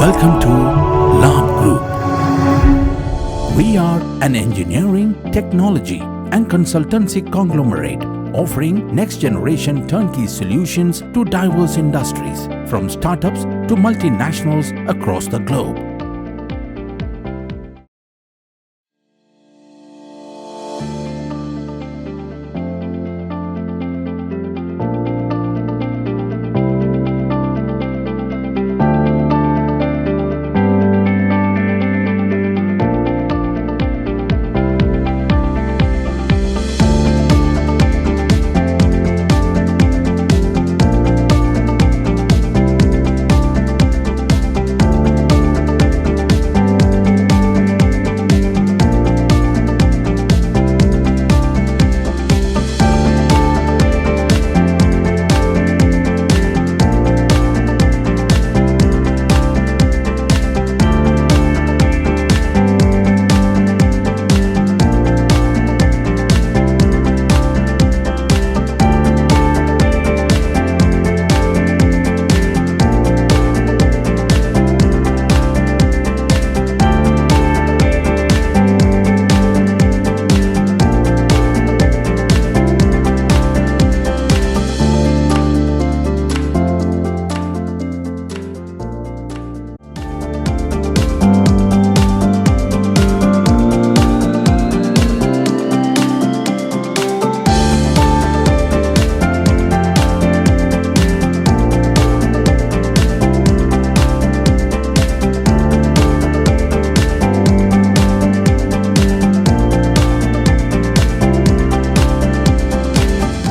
Welcome to Labh Group. We are an engineering, technology and consultancy conglomerate offering next-generation turnkey solutions to diverse industries, from startups to multinationals across the globe.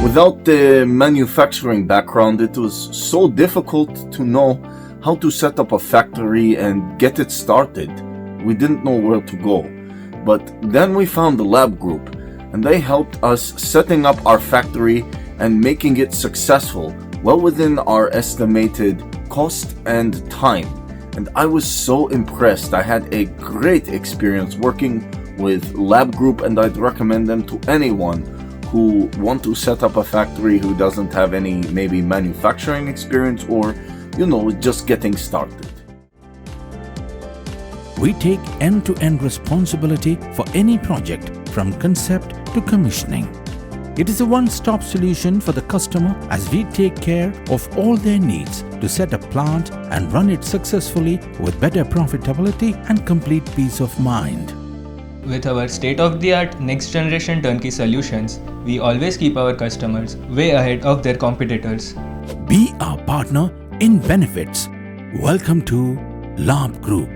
Without the manufacturing background, it was so difficult to know how to set up a factory and get it started. We didn't know where to go. But then we found the Labh Group, and they helped us setting up our factory and making it successful, well within our estimated cost and time. And I was so impressed. I had a great experience working with Labh Group, and I'd recommend them to anyone who want to set up a factory who doesn't have any maybe manufacturing experience or, just getting started. We take end-to-end responsibility for any project from concept to commissioning. It is a one-stop solution for the customer as we take care of all their needs to set a plant and run it successfully with better profitability and complete peace of mind. With our state-of-the-art next-generation turnkey solutions, we always keep our customers way ahead of their competitors. Be our partner in benefits. Welcome to Labh Group.